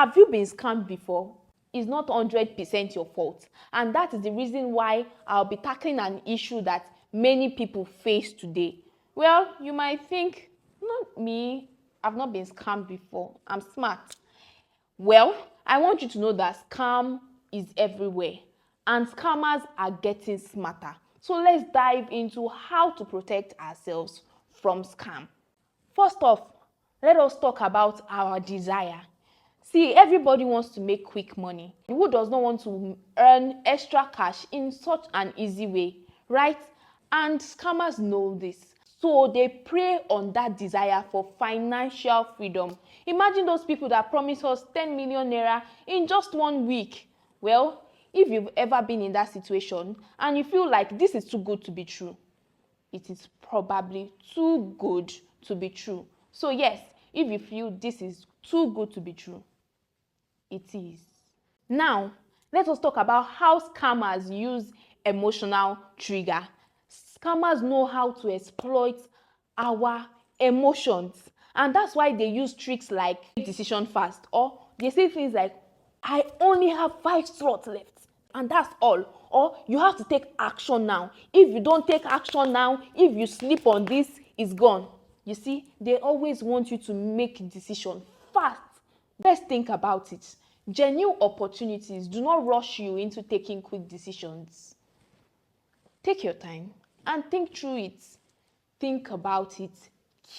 Have you been scammed before? It's not 100% your fault. And that is the reason why I'll be tackling an issue that many people face today. Well, you might think, not me, I've not been scammed before. I'm smart. Well, I want you to know that scam is everywhere and scammers are getting smarter. So let's dive into how to protect ourselves from scam. First off, let us talk about our desire. See, everybody wants to make quick money. Who does not want to earn extra cash in such an easy way, right? And scammers know this. So they prey on that desire for financial freedom. Imagine those people that promise us 10 million naira in just 1 week. Well, if you've ever been in that situation and you feel like this is too good to be true, it is probably too good to be true. So yes, if you feel this is too good to be true, it is. Now, let us talk about how scammers use emotional trigger. Scammers know how to exploit our emotions, and that's why they use tricks like decision fast, or they say things like, I only have 5 slots left and that's all, or you have to take action now. If you don't take action now, if you sleep on this, it's gone. You see, they always want you to make decision fast. Let's think about it. Genuine opportunities do not rush you into taking quick decisions. Take your time and think through it. Think about it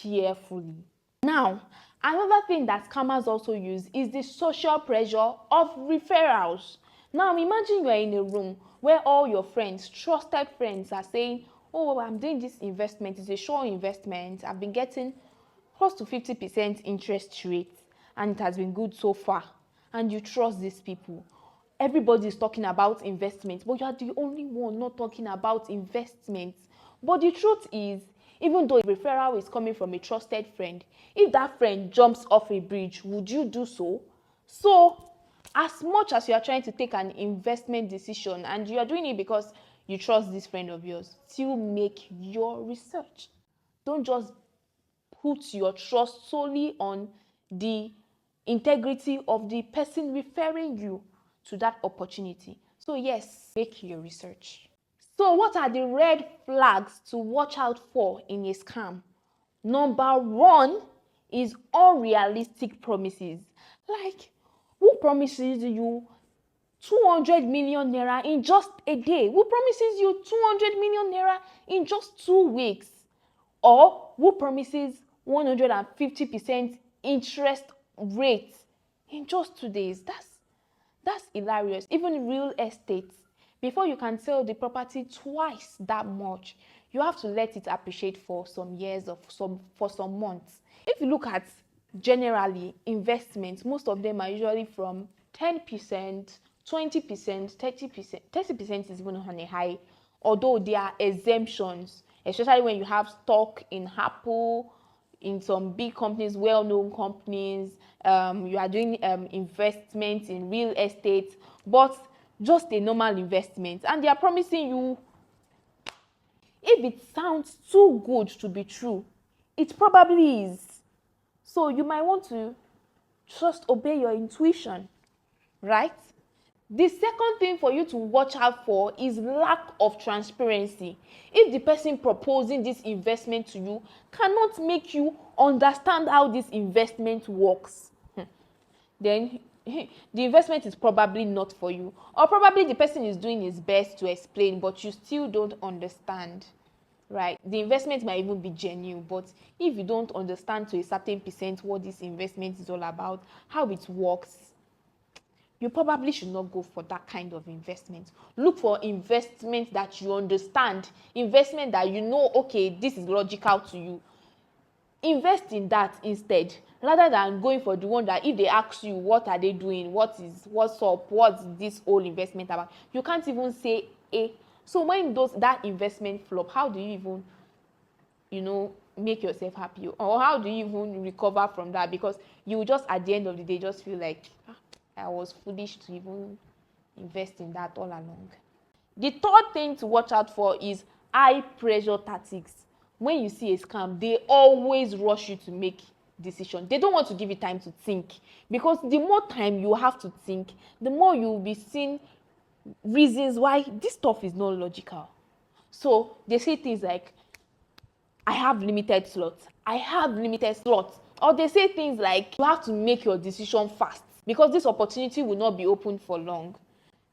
carefully. Now, another thing that scammers also use is the social pressure of referrals. Now, imagine you are in a room where all your friends, trusted friends, are saying, oh, I'm doing this investment. It's a sure investment. I've been getting close to 50% interest rate and it has been good so far. And you trust these people. Everybody is talking about investment, but you are the only one not talking about investment. But the truth is, even though a referral is coming from a trusted friend, if that friend jumps off a bridge, would you do so? So, as much as you are trying to take an investment decision and you are doing it because you trust this friend of yours, still make your research. Don't just put your trust solely on the integrity of the person referring you to that opportunity. So yes, make your research. So what are the red flags to watch out for in a scam? Number 1 is unrealistic promises. Like, who promises you 200 million naira in just a day? Who promises you 200 million naira in just 2 weeks? Or who promises 150% interest rate in just 2 days? That's hilarious. Even real estate, before you can sell the property twice that much, you have to let it appreciate for some years or for some months. If you look at generally investments, most of them are usually from 10%, 20%, 30%. 30% is even on a high, although there are exemptions, especially when you have stock in Apple, in some big companies, well-known companies. You are doing investments in real estate, but just a normal investment, and they are promising you, if it sounds too good to be true, it probably is. So you might want to just obey your intuition, right? The second thing for you to watch out for is lack of transparency. If the person proposing this investment to you cannot make you understand how this investment works, then the investment is probably not for you. Or probably the person is doing his best to explain, but you still don't understand, right? The investment might even be genuine, but if you don't understand to a certain percent what this investment is all about, how it works, you probably should not go for that kind of investment. Look for investment that you understand, investment that you know, okay, this is logical to you. Invest in that instead, rather than going for the one that if they ask you what are they doing, what's up, what's this whole investment about, you can't even say a. So when that investment flop, how do you even make yourself happy, or how do you even recover from that? Because you just at the end of the day just feel like, I was foolish to even invest in that all along. The third thing to watch out for is high pressure tactics. When you see a scam, they always rush you to make decision. They don't want to give you time to think, because the more time you have to think, the more you will be seeing reasons why this stuff is not logical. So they say things like, I have limited slots. I have limited slots. Or they say things like, you have to make your decision fast because this opportunity will not be open for long.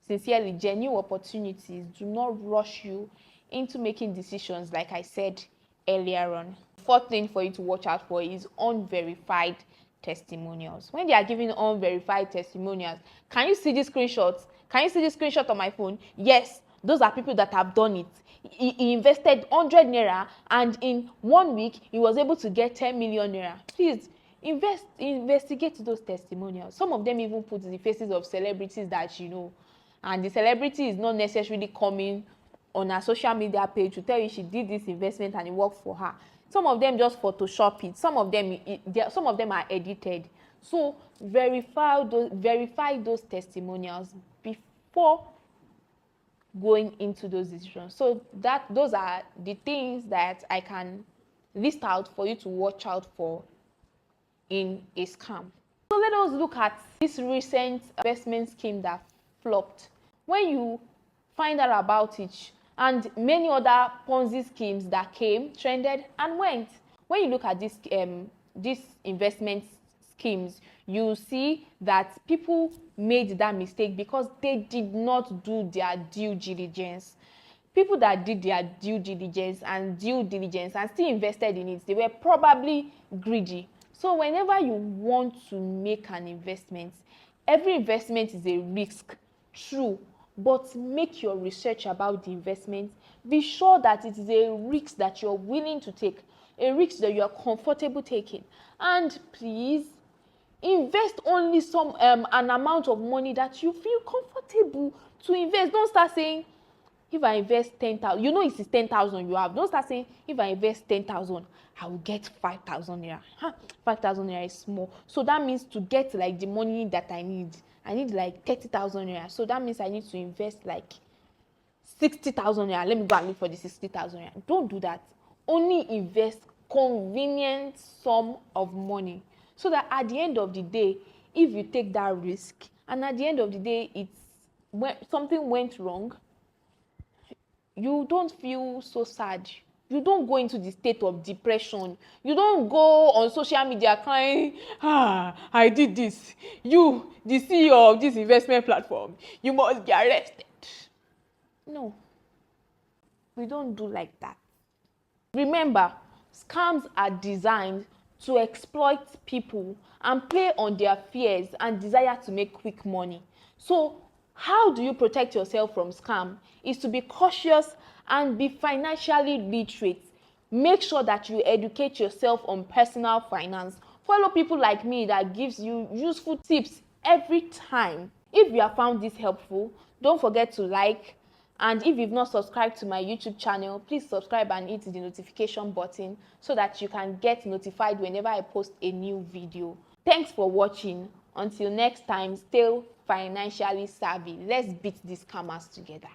Sincerely, genuine opportunities do not rush you into making decisions, like I said earlier on. Fourth thing for you to watch out for is unverified testimonials. When they are giving unverified testimonials, can you see these screenshots? Can you see this screenshot on my phone? Yes, those are people that have done it. He invested 100 naira and in 1 week he was able to get 10 million naira. Please investigate those testimonials. Some of them even put the faces of celebrities that you know, and the celebrity is not necessarily coming on her social media page to tell you she did this investment and it worked for her. Some of them just Photoshop it. Some of them are edited. So verify those testimonials before going into those decisions. So those are the things that I can list out for you to watch out for in a scam. So let us look at this recent investment scheme that flopped. When you find out about it, and many other Ponzi schemes that came, trended, and went. When you look at this investment schemes, you see that people made that mistake because they did not do their due diligence. People that did their due diligence and still invested in it, they were probably greedy. So whenever you want to make an investment, every investment is a risk, true, but make your research about the investment. Be sure that it is a risk that you're willing to take, a risk that you are comfortable taking, and please invest only an amount of money that you feel comfortable to invest. Don't start saying, if I invest 10,000, you know it is 10,000 you have. Don't start saying, if I invest 10,000, I will get 5,000 naira. 5,000 naira is small. So that means to get like the money that I need like 30,000 naira. So that means I need to invest like 60,000 naira. Let me go and look for the 60,000 naira. Don't do that. Only invest convenient sum of money, so that at the end of the day, if you take that risk and at the end of the day something went wrong, you don't feel so sad. You don't go into the state of depression. You don't go on social media crying, I did this. You, the CEO of this investment platform, you must be arrested. No, we don't do like that. Remember, scams are designed to exploit people and play on their fears and desire to make quick money. So how do you protect yourself from scam? Is to be cautious and be financially literate. Make sure that you educate yourself on personal finance. Follow people like me that gives you useful tips every time. If you have found this helpful, don't forget to like, and if you've not subscribed to my YouTube channel, please subscribe and hit the notification button so that you can get notified whenever I post a new video. Thanks for watching. Until next time, stay financially savvy. Let's beat these scammers together.